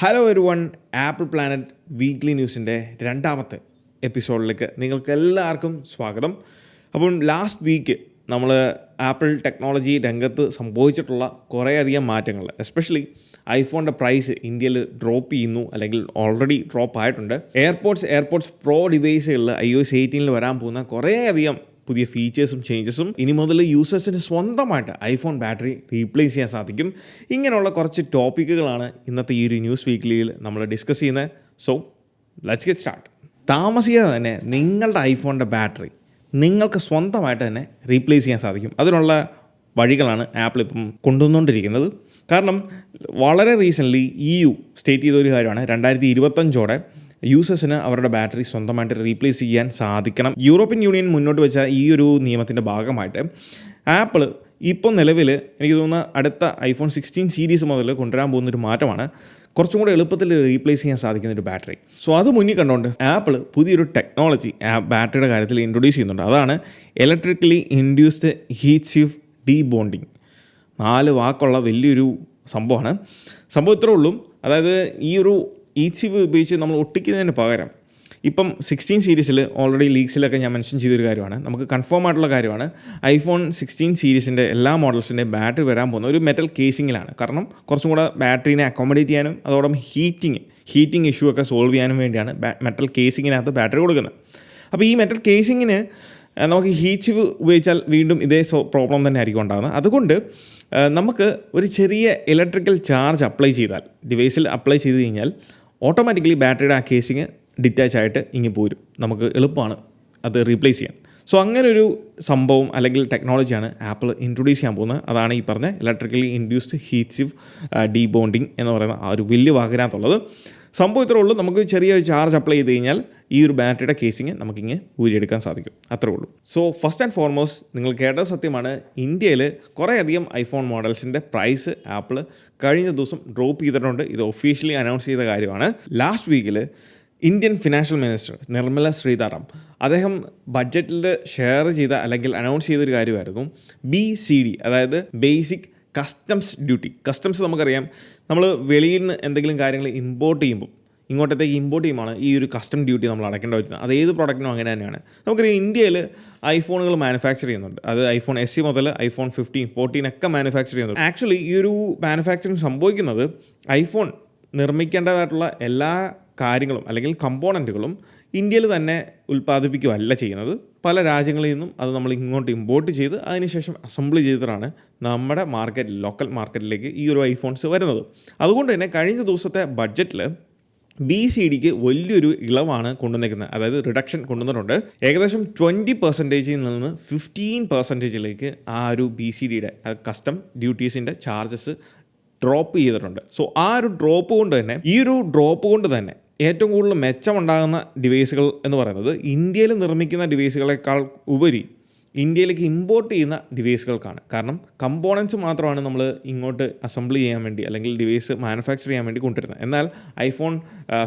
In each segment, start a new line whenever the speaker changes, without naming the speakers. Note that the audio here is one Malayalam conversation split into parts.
Hello everyone, Apple planet weekly ന്യൂസിൻ്റെ രണ്ടാമത്തെ എപ്പിസോഡിലേക്ക് നിങ്ങൾക്ക് എല്ലാവർക്കും സ്വാഗതം. അപ്പം ലാസ്റ്റ് വീക്ക് നമ്മൾ ആപ്പിൾ ടെക്നോളജി രംഗത്ത് സംഭവിച്ചിട്ടുള്ള കുറേയധികം മാറ്റങ്ങൾ, എസ്പെഷ്യലി ഐഫോണിൻ്റെ പ്രൈസ് ഇന്ത്യയിൽ ഡ്രോപ്പ് ചെയ്യുന്നു അല്ലെങ്കിൽ ഓൾറെഡി ഡ്രോപ്പ് ആയിട്ടുണ്ട്. എയർപോഡ്സ് പ്രോ ഡിവൈസുകളിൽ iOS 18 വരാൻ പോകുന്ന കുറേയധികം പുതിയ ഫീച്ചേഴ്സും ചേഞ്ചസും ഇനി മുതൽ യൂസേഴ്സിന് സ്വന്തമായിട്ട് ഐഫോൺ ബാറ്ററി റീപ്ലേസ് ചെയ്യാൻ സാധിക്കും. ഇങ്ങനെയുള്ള കുറച്ച് ടോപ്പിക്കുകളാണ് ഇന്നത്തെ ഈ ഒരു ന്യൂസ് വീക്ക്ലിയിൽ നമ്മൾ ഡിസ്കസ് ചെയ്യുന്നത്. So let's get start. താമസിയാതെ തന്നെ നിങ്ങളുടെ ഐഫോണിൻ്റെ ബാറ്ററി നിങ്ങൾക്ക് സ്വന്തമായിട്ട് തന്നെ റീപ്ലേസ് ചെയ്യാൻ സാധിക്കും. അതിനുള്ള വഴികളാണ് ആപ്പിൾ ഇപ്പം കൊണ്ടുവന്നുകൊണ്ടിരിക്കുന്നത്. കാരണം വളരെ റീസെൻ്റ്ലി EU സ്റ്റേറ്റ് ചെയ്തൊരു കാര്യമാണ് 2025 യൂസേഴ്സിന് അവരുടെ ബാറ്ററി സ്വന്തമായിട്ട് റീപ്ലേസ് ചെയ്യാൻ സാധിക്കണം. യൂറോപ്യൻ യൂണിയൻ മുന്നോട്ട് വെച്ച ഈ ഒരു നിയമത്തിൻ്റെ ഭാഗമായിട്ട് ആപ്പിൾ ഇപ്പോൾ നിലവിൽ എനിക്ക് തോന്നുന്ന അടുത്ത iPhone 16 സീരീസ് മുതൽ കൊണ്ടുവരാൻ പോകുന്നൊരു മാറ്റമാണ് കുറച്ചും കൂടെ എളുപ്പത്തിൽ റീപ്ലേസ് ചെയ്യാൻ സാധിക്കുന്ന ഒരു ബാറ്ററി. സോ അത് മുന്നിൽ കണ്ടുകൊണ്ട് ആപ്പിൾ പുതിയൊരു ടെക്നോളജി ബാറ്ററിയുടെ കാര്യത്തിൽ ഇൻട്രൊഡ്യൂസ് ചെയ്യുന്നുണ്ട്. അതാണ് ഇലക്ട്രിക്കലി ഇൻഡ്യൂസ്ഡ് ഹീറ്റ് സിങ്ക് ഡീബോണ്ടിങ്. 4 വാക്കുള്ള വലിയൊരു സംഭവമാണ്. സംഭവം ഇത്രേ ഉള്ളൂ. അതായത് ഈ ഒരു ഹീറ്റ് സിങ്ക് ഉപയോഗിച്ച് നമ്മൾ ഒട്ടിക്കുന്നതിന് പകരം ഇപ്പം 16 സീരീസിൽ ഓൾറെഡി ലീക്സിലൊക്കെ ഞാൻ മെൻഷൻ ചെയ്തൊരു കാര്യമാണ്, നമുക്ക് കൺഫേം ആയിട്ടുള്ള കാര്യമാണ്. iPhone 16 സീരീസിൻ്റെ എല്ലാ മോഡൽസിൻ്റെയും ബാറ്ററി വരാൻ പോകുന്ന ഒരു മെറ്റൽ കേസിങ്ങിലാണ്. കാരണം കുറച്ചും കൂടെ ബാറ്ററീനെ അക്കോമഡേറ്റ് ചെയ്യാനും അതോടൊപ്പം ഹീറ്റിംഗ് ഇഷ്യൂ ഒക്കെ സോൾവ് ചെയ്യാനും വേണ്ടിയാണ് മെറ്റൽ കേസിങ്ങിനകത്ത് ബാറ്ററി കൊടുക്കുന്നത്. അപ്പോൾ ഈ മെറ്റൽ കേസിങ്ങിന് നമുക്ക് ഹീറ്റ് സിങ്ക് ഉപയോഗിച്ചാൽ വീണ്ടും ഇതേ പ്രോബ്ലം തന്നെ ആയിരിക്കും ഉണ്ടാകുന്നത്. അതുകൊണ്ട് നമുക്ക് ഒരു ചെറിയ ഇലക്ട്രിക്കൽ ചാർജ് അപ്ലൈ ചെയ്താൽ, ഡിവൈസിൽ അപ്ലൈ ചെയ്ത് കഴിഞ്ഞാൽ ഓട്ടോമാറ്റിക്കലി ബാറ്ററിയുടെ ആ കേസിങ് ഡിറ്റാച്ച് ആയിട്ട് ഇങ്ങ് പോരും. നമുക്ക് എളുപ്പമാണ് അത് റീപ്ലേസ് ചെയ്യാൻ. സോ അങ്ങനെ ഒരു സംഭവം അല്ലെങ്കിൽ ടെക്നോളജിയാണ് ആപ്പിൾ ഇൻട്രൊഡ്യൂസ് ചെയ്യാൻ പോകുന്നത്. അതാണ് ഈ പറഞ്ഞ ഇലക്ട്രിക്കലി ഇൻഡ്യൂസ്ഡ് ഹീറ്റ് സിങ്ക് ഡീബോണ്ടിങ് എന്ന് പറയുന്ന ആ ഒരു വലിയ വാക്കിനകത്തുള്ളത്. സംഭവം ഇത്രേ ഉള്ളൂ. നമുക്ക് ചെറിയൊരു ചാർജ് അപ്ലൈ ചെയ്ത് കഴിഞ്ഞാൽ ഈ ഒരു ബാറ്ററിയുടെ കേസിങ് നമുക്കിങ്ങ് ഊരിയെടുക്കാൻ സാധിക്കും. അത്രേ ഉള്ളൂ. സോ ഫസ്റ്റ് ആൻഡ് ഫോർമോസ്റ്റ് നിങ്ങൾ കേട്ടത് സത്യമാണ്. ഇന്ത്യയിൽ കുറേയധികം ഐഫോൺ മോഡൽസിൻ്റെ പ്രൈസ് ആപ്പിൾ കഴിഞ്ഞ ദിവസം ഡ്രോപ്പ് ചെയ്തിട്ടുണ്ട്. ഇത് ഒഫീഷ്യലി അനൗൺസ് ചെയ്ത കാര്യമാണ്. ലാസ്റ്റ് വീക്കിൽ Indian financial minister Nirmala Sitaram അദ്ദേഹം ബഡ്ജറ്റിൽ ഷെയർ ചെയ്ത അല്ലെങ്കിൽ അനൗൺസ് ചെയ്തൊരു കാര്യമായിരുന്നു BCD, അതായത് ബേസിക് കസ്റ്റംസ് ഡ്യൂട്ടി. കസ്റ്റംസ് നമുക്കറിയാം, നമ്മൾ വെളിയിൽ നിന്ന് എന്തെങ്കിലും കാര്യങ്ങൾ ഇമ്പോർട്ട് ചെയ്യുമ്പോൾ ഇങ്ങോട്ടത്തേക്ക് ഇമ്പോർട്ട് ചെയ്യുമ്പോൾ ഈ ഒരു കസ്റ്റം ഡ്യൂട്ടി നമ്മൾ അടയ്ക്കേണ്ട വരുന്നത്. അത് ഏത് പ്രോഡക്റ്റിനും അങ്ങനെ തന്നെയാണ്. നമുക്കറിയാം ഇന്ത്യയിൽ ഐഫോണുകൾ മാനുഫാക്ചർ ചെയ്യുന്നുണ്ട്. അത് iPhone SE മുതൽ iPhone 15, 14 ഒക്കെ മാനുഫാക്ചർ ചെയ്യുന്നുണ്ട്. ആക്ച്വലി ഈ ഒരു മാനുഫാക്ചറിങ് സംഭവിക്കുന്നത് ഐഫോൺ നിർമ്മിക്കേണ്ടതായിട്ടുള്ള എല്ലാ കാര്യങ്ങളും അല്ലെങ്കിൽ കമ്പോണൻറ്റുകളും ഇന്ത്യയിൽ തന്നെ ഉൽപ്പാദിപ്പിക്കുകയല്ല ചെയ്യുന്നത്. പല രാജ്യങ്ങളിൽ നിന്നും അത് നമ്മൾ ഇങ്ങോട്ട് ഇമ്പോർട്ട് ചെയ്ത് അതിനുശേഷം അസംബിൾ ചെയ്തിട്ടാണ് നമ്മുടെ ലോക്കൽ മാർക്കറ്റിലേക്ക് ഈ ഒരു ഐഫോൺസ് വരുന്നത്. അതുകൊണ്ട് തന്നെ കഴിഞ്ഞ ദിവസത്തെ ബഡ്ജറ്റിൽ BCDക്ക് വലിയൊരു ഇളവാണ് കൊണ്ടുവന്നിരിക്കുന്നത്. അതായത് റിഡക്ഷൻ കൊണ്ടുവന്നിട്ടുണ്ട്. ഏകദേശം 20% നിന്ന് 15% ആ ഒരു BCDയുടെ കസ്റ്റം ഡ്യൂട്ടീസിൻ്റെ ചാർജസ് ഡ്രോപ്പ് ചെയ്തിട്ടുണ്ട്. സോ ആ ഒരു ഡ്രോപ്പ് കൊണ്ട് തന്നെ ഏറ്റവും കൂടുതൽ മെച്ചമുണ്ടാകുന്ന ഡിവൈസുകൾ എന്ന് പറയുന്നത് ഇന്ത്യയിൽ നിർമ്മിക്കുന്ന ഡിവൈസുകളെക്കാൾ ഉപരി ഇന്ത്യയിലേക്ക് ഇമ്പോർട്ട് ചെയ്യുന്ന ഡിവൈസുകൾക്കാണ്. കാരണം കമ്പോണൻസ് മാത്രമാണ് നമ്മൾ ഇങ്ങോട്ട് അസംബിൾ ചെയ്യാൻ വേണ്ടി അല്ലെങ്കിൽ ഡിവൈസ് മാനുഫാക്ചർ ചെയ്യാൻ വേണ്ടി കൊണ്ടുവരുന്നത്. എന്നാൽ iPhone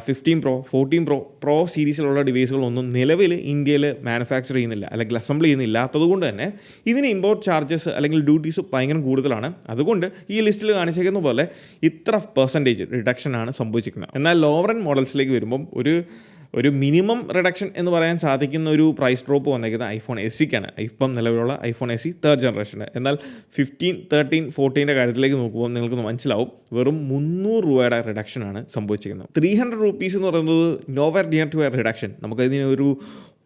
15 Pro, 14 Pro സീരീസിലുള്ള ഡിവൈസുകളൊന്നും നിലവിൽ ഇന്ത്യയിൽ മാനുഫാക്ചർ ചെയ്യുന്നില്ല അല്ലെങ്കിൽ അസംബിൾ ചെയ്യുന്നില്ലാത്തതുകൊണ്ട് തന്നെ ഇതിന് ഇമ്പോർട്ട് ചാർജസ് അല്ലെങ്കിൽ ഡ്യൂട്ടീസ് ഭയങ്കര കൂടുതലാണ്. അതുകൊണ്ട് ഈ ലിസ്റ്റിൽ കാണിച്ചിരിക്കുന്ന പോലെ ഇത്ര % റിഡക്ഷനാണ് സംഭവിച്ചിരിക്കുന്നത്. എന്നാൽ ലോവർ എൻഡ് മോഡൽസിലേക്ക് വരുമ്പം ഒരു മിനിമം റിഡക്ഷൻ എന്ന് പറയാൻ സാധിക്കുന്ന ഒരു പ്രൈസ് ഡ്രോപ്പ് വന്നേക്കുന്നത് iPhone SEക്കാണ്. ഇപ്പം നിലവിലുള്ള iPhone SE 3rd ജനറേഷന്. എന്നാൽ 15, 13, 14 കാര്യത്തിലേക്ക് നോക്കുമ്പോൾ നിങ്ങൾക്ക് മനസ്സിലാവും വെറും 300 രൂപയുടെ റിഡക്ഷനാണ് സംഭവിച്ചിരിക്കുന്നത്. 300 rupees എന്ന് പറയുന്നത് nowhere near to a reduction. നമുക്കതിനൊരു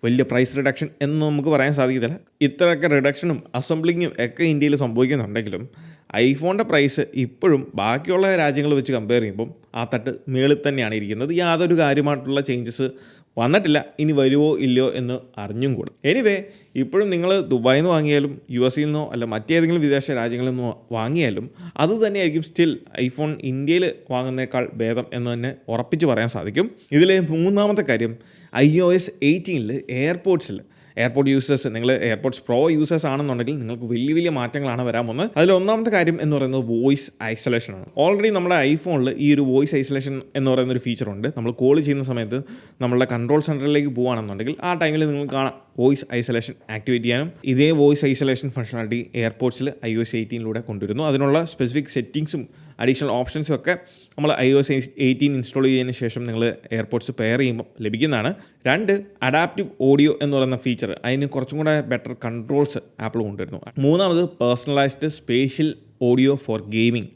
വലിയ പ്രൈസ് റിഡക്ഷൻ എന്ന് നമുക്ക് പറയാൻ സാധിക്കത്തില്ല. ഇത്രയൊക്കെ റിഡക്ഷനും അസംബ്ലിങ്ങും ഒക്കെ ഇന്ത്യയിൽ സംഭവിക്കുന്നുണ്ടെങ്കിലും ഐഫോണിൻ്റെ പ്രൈസ് ഇപ്പോഴും ബാക്കിയുള്ള രാജ്യങ്ങൾ വെച്ച് കമ്പയർ ചെയ്യുമ്പം ആ തട്ട് മേളിൽ തന്നെയാണ് ഇരിക്കുന്നത്. യാതൊരു കാര്യമായിട്ടുള്ള ചേഞ്ചസ് വന്നിട്ടില്ല. ഇനി വരുമോ ഇല്ലയോ എന്ന് അറിഞ്ഞും കൂടെ. എനിവേ, ഇപ്പോഴും നിങ്ങൾ ദുബായിൽ നിന്ന് വാങ്ങിയാലും US നിന്നോ അല്ല മറ്റേതെങ്കിലും വിദേശ രാജ്യങ്ങളിൽ നിന്നോ വാങ്ങിയാലും അത് തന്നെയായിരിക്കും സ്റ്റിൽ ഐഫോൺ ഇന്ത്യയിൽ വാങ്ങുന്നേക്കാൾ ഭേദം എന്ന് തന്നെ ഉറപ്പിച്ച് പറയാൻ സാധിക്കും. ഇതിലെ മൂന്നാമത്തെ കാര്യം iOS 18 എയർപോർട്ട് യൂസേഴ്സ്, നിങ്ങൾ എയർപോർട്ട്സ് പ്രോ യൂസേഴ്സ് ആണെന്നുണ്ടെങ്കിൽ നിങ്ങൾക്ക് വലിയ മാറ്റങ്ങളാണ് വരാൻ പോകുന്നത്. അതിൽ ഒന്നാമത്തെ കാര്യം എന്ന് പറയുന്നത് വോയിസ് ഐസൊലേഷനാണ്. ഓൾറെഡി നമ്മുടെ ഐഫോണിൽ ഈ ഒരു വോയിസ് ഐസൊലേഷൻ എന്ന് പറയുന്ന ഒരു ഫീച്ചറുണ്ട്. നമ്മൾ കോൾ ചെയ്യുന്ന സമയത്ത് നമ്മളുടെ കൺട്രോൾ സെൻറ്ററിലേക്ക് പോകുകയാണെന്നുണ്ടെങ്കിൽ ആ ടൈമിൽ നിങ്ങൾക്ക് കാണാം വോയിസ് ഐസൊലേഷൻ ആക്ടിവേറ്റ് ചെയ്യാനും. ഇതേ വോയിസ് ഐസൊലേഷൻ ഫംഗ്ഷനാലിറ്റി എയർപോർട്ട്സിൽ iOS 18 കൊണ്ടുവരുന്നു. അതിനുള്ള സ്പെസിഫിക് സെറ്റിങ്സും അഡീഷണൽ ഓപ്ഷൻസും ഒക്കെ നമ്മൾ iOS 18 ഇൻസ്റ്റാൾ ചെയ്തതിന് ശേഷം നിങ്ങൾ എയർപോഡ്സ് പെയർ ചെയ്യുമ്പോൾ ലഭിക്കുന്നതാണ്. 2 അഡാപ്റ്റീവ് ഓഡിയോ എന്ന് പറയുന്ന ഫീച്ചർ, അതിന് കുറച്ചും കൂടെ ബെറ്റർ കൺട്രോൾസ് ആപ്പിൾ കൊണ്ടുവരുന്നു. 3 personalised spatial audio four gaming.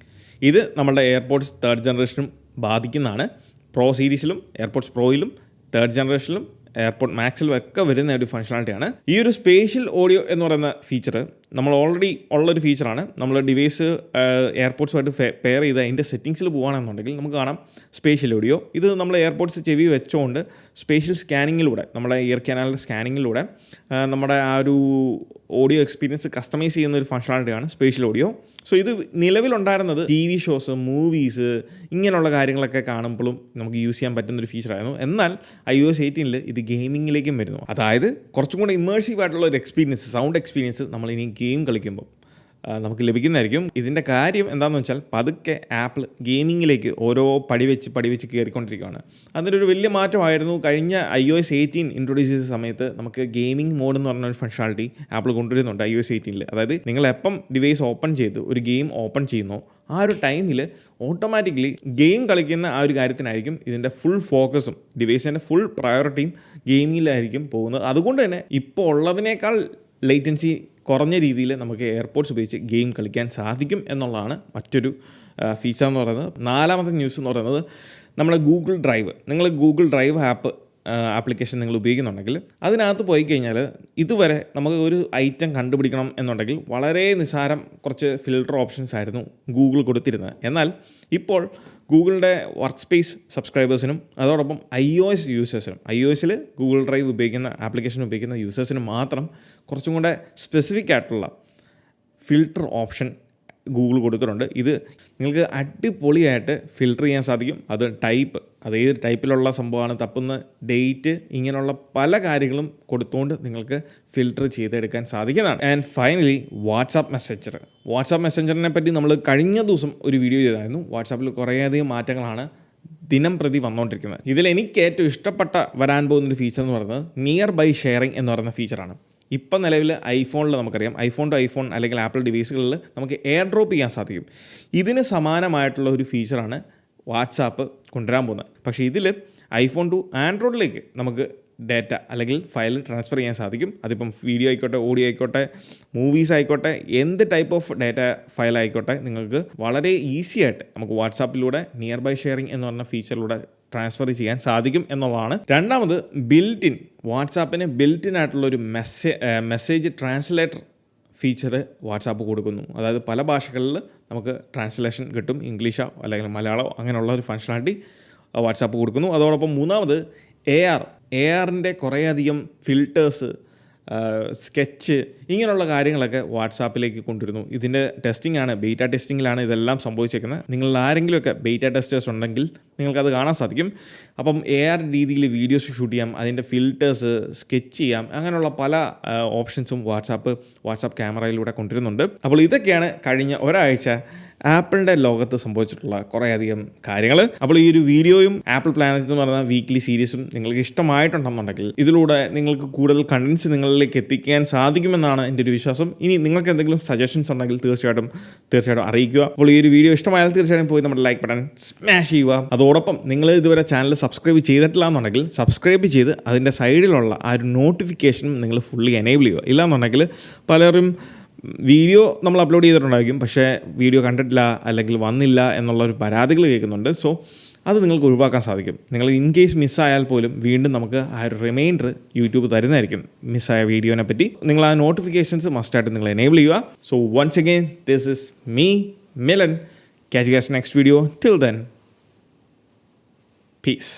ഇത് നമ്മളുടെ എയർപോഡ്സ് 3rd ജനറേഷനും ബാധിക്കുന്നതാണ്. പ്രോ സീരീസിലും എയർപോഡ്സ് പ്രോയിലും 3rd ജനറേഷനിലും എയർപോഡ് മാക്സിലും ഒക്കെ വരുന്ന ഒരു ഫംഗ്ഷനാലിറ്റിയാണ്. ഈ ഒരു സ്പേഷ്യൽ ഓഡിയോ എന്ന് പറയുന്ന ഫീച്ചർ നമ്മൾ ഓൾറെഡി ഉള്ളൊരു ഫീച്ചറാണ്. നമ്മൾ ഡിവൈസ് എയർപോഡ്സുമായിട്ട് പെയർ ചെയ്ത് അതിൻ്റെ സെറ്റിങ്സിൽ പോകുകയാണെന്നുണ്ടെങ്കിൽ നമുക്ക് കാണാം സ്പേഷ്യൽ ഓഡിയോ. ഇത് നമ്മൾ എയർപോഡ്സ് ചെവി വെച്ചുകൊണ്ട് സ്പേഷ്യൽ സ്കാനിങ്ങിലൂടെ, നമ്മുടെ ഇയർ കനാലിൻ്റെ സ്കാനിങ്ങിലൂടെ നമ്മുടെ ആ ഒരു ഓഡിയോ എക്സ്പീരിയൻസ് കസ്റ്റമൈസ് ചെയ്യുന്ന ഒരു ഫംഗ്ഷനാലിറ്റിയാണ് സ്പേഷ്യൽ ഓഡിയോ. സോ ഇത് നിലവിലുണ്ടായിരുന്നത് TV ഷോസ്, മൂവീസ്, ഇങ്ങനെയുള്ള കാര്യങ്ങളൊക്കെ കാണുമ്പോഴും നമുക്ക് യൂസ് ചെയ്യാൻ പറ്റുന്നൊരു ഫീച്ചറായിരുന്നു. എന്നാൽ iOS 18 ഇത് ഗെയിമിങ്ങിലേക്കും വരുന്നു. അതായത് കുറച്ചും കൂടെ ഇമേഴ്സീവ് ആയിട്ടുള്ള ഒരു എക്സ്പീരിയൻസ്, സൗണ്ട് എക്സ്പീരിയൻസ് നമ്മൾ ഇനി ഗെയിം കളിക്കുമ്പോൾ നമുക്ക് ലഭിക്കുന്നതായിരിക്കും. ഇതിൻ്റെ കാര്യം എന്താണെന്ന് വെച്ചാൽ പതുക്കെ ആപ്പിൾ ഗെയിമിങ്ങിലേക്ക് ഓരോ പടി വെച്ച് കയറിക്കൊണ്ടിരിക്കുകയാണ്. അതിനൊരു വലിയ മാറ്റമായിരുന്നു കഴിഞ്ഞ iOS 18 ഇൻട്രൊഡ്യൂസ് ചെയ്ത സമയത്ത്. നമുക്ക് ഗെയിമിംഗ് മോഡ് എന്ന് പറഞ്ഞ ഒരു ഫംഗ്ഷനാലിറ്റി ആപ്പിൾ കൊണ്ടുവരുന്നുണ്ട് iOS 18. അതായത് നിങ്ങൾ എപ്പം ഡിവൈസ് ഓപ്പൺ ചെയ്ത് ഒരു ഗെയിം ഓപ്പൺ ചെയ്യുന്നോ ആ ഒരു ടൈമിൽ ഓട്ടോമാറ്റിക്കലി ഗെയിം കളിക്കുന്ന ആ ഒരു കാര്യത്തിനായിരിക്കും ഇതിൻ്റെ ഫുൾ ഫോക്കസും, ഡിവൈസിൻ്റെ ഫുൾ പ്രയോറിറ്റിയും ഗെയിമിങ്ങിലായിരിക്കും പോകുന്നത്. അതുകൊണ്ട് തന്നെ ഇപ്പോൾ ഉള്ളതിനേക്കാൾ ലേറ്റൻസി കുറഞ്ഞ രീതിയിൽ നമുക്ക് എയർപോഡ്സ് ഉപയോഗിച്ച് ഗെയിം കളിക്കാൻ സാധിക്കും എന്നുള്ളതാണ് മറ്റൊരു ഫീച്ചർ എന്ന് പറയുന്നത്. 4ാമത്തെ ന്യൂസ് എന്ന് പറയുന്നത് നമ്മുടെ ഗൂഗിൾ ഡ്രൈവ്. നിങ്ങൾ ഗൂഗിൾ ഡ്രൈവ് ആപ്ലിക്കേഷൻ നിങ്ങൾ ഉപയോഗിക്കുന്നുണ്ടെങ്കിൽ അതിനകത്ത് പോയി കഴിഞ്ഞാൽ ഇതുവരെ നമുക്ക് ഒരു ഐറ്റം കണ്ടുപിടിക്കണം എന്നുണ്ടെങ്കിൽ വളരെ നിസ്സാരം കുറച്ച് ഫിൽട്ടർ ഓപ്ഷൻസ് ആയിരുന്നു ഗൂഗിൾ കൊടുത്തിരുന്നത്. എന്നാൽ ഇപ്പോൾ ഗൂഗിളിൻ്റെ വർക്ക് സ്പേസ് സബ്സ്ക്രൈബേഴ്സിനും അതോടൊപ്പം iOS യൂസേഴ്സിനും, iOSൽ ഗൂഗിൾ ഡ്രൈവ് ഉപയോഗിക്കുന്ന ആപ്ലിക്കേഷൻ ഉപയോഗിക്കുന്ന യൂസേഴ്സിനും മാത്രം കുറച്ചും കൂടെ സ്പെസിഫിക് ആയിട്ടുള്ള ഫിൽട്ടർ ഓപ്ഷൻ ഗൂഗിൾ കൊടുത്തിട്ടുണ്ട്. ഇത് നിങ്ങൾക്ക് അടിപൊളിയായിട്ട് ഫിൽട്ടർ ചെയ്യാൻ സാധിക്കും. അത് ടൈപ്പ്, അത് ഏത് ടൈപ്പിലുള്ള സംഭവമാണ്, തപ്പുന്ന ഡേറ്റ്, ഇങ്ങനെയുള്ള പല കാര്യങ്ങളും കൊടുത്തുകൊണ്ട് നിങ്ങൾക്ക് ഫിൽട്ടർ ചെയ്തെടുക്കാൻ സാധിക്കുന്നതാണ്. ആൻഡ് ഫൈനലി വാട്സാപ്പ് മെസ്സഞ്ചറിനെ പറ്റി നമ്മൾ കഴിഞ്ഞ ദിവസം ഒരു വീഡിയോ ചെയ്തായിരുന്നു. വാട്സാപ്പിൽ കുറേയധികം മാറ്റങ്ങളാണ് ദിനം പ്രതി വന്നുകൊണ്ടിരിക്കുന്നത്. ഇതിൽ എനിക്ക് ഏറ്റവും ഇഷ്ടപ്പെട്ട വരാൻ പോകുന്നൊരു ഫീച്ചർ എന്ന് പറയുന്നത് നിയർ ബൈ ഷെയറിംഗ് എന്ന് പറയുന്ന ഫീച്ചറാണ്. ഇപ്പം നിലവിൽ ഐഫോണിൽ നമുക്കറിയാം, ഐഫോൺ ടു ഐഫോൺ അല്ലെങ്കിൽ ആപ്പിൾ ഡിവൈസുകളിൽ നമുക്ക് എയർ ഡ്രോപ്പ് ചെയ്യാൻ സാധിക്കും. ഇതിന് സമാനമായിട്ടുള്ള ഒരു ഫീച്ചറാണ് വാട്സാപ്പ് കൊണ്ടുവരാൻ പോകുന്നത്. പക്ഷേ ഇതിൽ ഐഫോൺ ടു ആൻഡ്രോയിഡിലേക്ക് നമുക്ക് ഡാറ്റ അല്ലെങ്കിൽ ഫയൽ ട്രാൻസ്ഫർ ചെയ്യാൻ സാധിക്കും. അതിപ്പം വീഡിയോ ആയിക്കോട്ടെ, ഓഡിയോ ആയിക്കോട്ടെ, മൂവീസ് ആയിക്കോട്ടെ, എന്ത് ടൈപ്പ് ഓഫ് ഡാറ്റ ഫയൽ ആയിക്കോട്ടെ നിങ്ങൾക്ക് വളരെ ഈസി ആയിട്ട് നമുക്ക് വാട്സാപ്പിലൂടെ നിയർ ബൈ ഷെയറിംഗ് എന്ന് പറഞ്ഞ ഫീച്ചറിലൂടെ ട്രാൻസ്ഫർ ചെയ്യാൻ സാധിക്കും എന്നുള്ളതാണ്. 2ാമത് വാട്സാപ്പിന് ബിൽറ്റിൻ ആയിട്ടുള്ള ഒരു മെസ്സേജ് ട്രാൻസ്ലേറ്റർ ഫീച്ചർ വാട്സാപ്പ് കൊടുക്കുന്നു. അതായത് പല ഭാഷകളിൽ നമുക്ക് ട്രാൻസ്ലേഷൻ കിട്ടും, ഇംഗ്ലീഷോ അല്ലെങ്കിൽ മലയാളമോ അങ്ങനെയുള്ള ഒരു ഫംഗ്ഷനാലിറ്റി വാട്സാപ്പ് കൊടുക്കുന്നു. അതോടൊപ്പം 3ാമത് ARൻ്റെ കുറേയധികം ഫിൽറ്റേഴ്സ്, സ്കെച്ച്, ഇങ്ങനെയുള്ള കാര്യങ്ങളൊക്കെ വാട്സാപ്പിലേക്ക് കൊണ്ടുവരുന്നു. ഇതിൻ്റെ ബീറ്റ ടെസ്റ്റിങ്ങിലാണ് ഇതെല്ലാം സംഭവിച്ചേക്കുന്നത്. നിങ്ങൾ ആരെങ്കിലുമൊക്കെ ബീറ്റ ടെസ്റ്റേഴ്സ് ഉണ്ടെങ്കിൽ നിങ്ങൾക്കത് കാണാൻ സാധിക്കും. അപ്പം AR രീതിയിൽ വീഡിയോസ് ഷൂട്ട് ചെയ്യാം, അതിൻ്റെ ഫിൽറ്റേഴ്സ് സ്കെച്ച് ചെയ്യാം, അങ്ങനെയുള്ള പല ഓപ്ഷൻസും വാട്സാപ്പ് ക്യാമറയിലൂടെ കൊണ്ടുവരുന്നുണ്ട്. അപ്പോൾ ഇതൊക്കെയാണ് കഴിഞ്ഞ ഒരാഴ്ച ആപ്പിളിൻ്റെ ലോകത്ത് സംഭവിച്ചിട്ടുള്ള കുറേയധികം കാര്യങ്ങൾ. അപ്പോൾ ഈ ഒരു വീഡിയോയും ആപ്പിൾ പ്ലാനറ്റ് എന്ന് പറയുന്ന വീക്ക്ലി സീരീസും നിങ്ങൾക്ക് ഇഷ്ടമായിട്ടുണ്ടെന്നുണ്ടെങ്കിൽ ഇതിലൂടെ നിങ്ങൾക്ക് കൂടുതൽ കണ്ടൻസ് നിങ്ങളിലേക്ക് എത്തിക്കാൻ സാധിക്കുമെന്നാണ് എൻ്റെ ഒരു വിശ്വാസം. ഇനി നിങ്ങൾക്ക് എന്തെങ്കിലും സജഷൻസ് ഉണ്ടെങ്കിൽ തീർച്ചയായിട്ടും അറിയിക്കുക. അപ്പോൾ ഈ ഒരു വീഡിയോ ഇഷ്ടമായാൽ തീർച്ചയായിട്ടും പോയി നമ്മുടെ ലൈക്ക് ബട്ടൺ സ്മാഷ് ചെയ്യുക. അതോടൊപ്പം നിങ്ങൾ ഇതുവരെ ചാനൽ സബ്സ്ക്രൈബ് ചെയ്തിട്ടില്ല എന്നുണ്ടെങ്കിൽ സബ്സ്ക്രൈബ് ചെയ്ത് അതിൻ്റെ സൈഡിലുള്ള ആ ഒരു നോട്ടിഫിക്കേഷനും നിങ്ങൾ ഫുള്ളി എനേബിൾ ചെയ്യുക. ഇല്ലാന്നുണ്ടെങ്കിൽ പലരും വീഡിയോ നമ്മൾ അപ്ലോഡ് ചെയ്തിട്ടുണ്ടായിരിക്കും, പക്ഷേ വീഡിയോ കണ്ടിട്ടില്ല അല്ലെങ്കിൽ വന്നില്ല എന്നുള്ളൊരു പരാതികൾ കേൾക്കുന്നുണ്ട്. സോ അത് നിങ്ങൾക്ക് ഒഴിവാക്കാൻ സാധിക്കും. നിങ്ങൾ ഇൻ കേസ് മിസ്സായാൽ പോലും വീണ്ടും നമുക്ക് ആ ഒരു റിമൈൻഡർ യൂട്യൂബ് തരുന്നതായിരിക്കും മിസ്സായ വീഡിയോനെ പറ്റി. നിങ്ങൾ ആ നോട്ടിഫിക്കേഷൻസ് മസ്റ്റായിട്ട് നിങ്ങൾ എനേബിൾ ചെയ്യുക. So once again this is me Milan. Catch you guys next video. Till then, peace.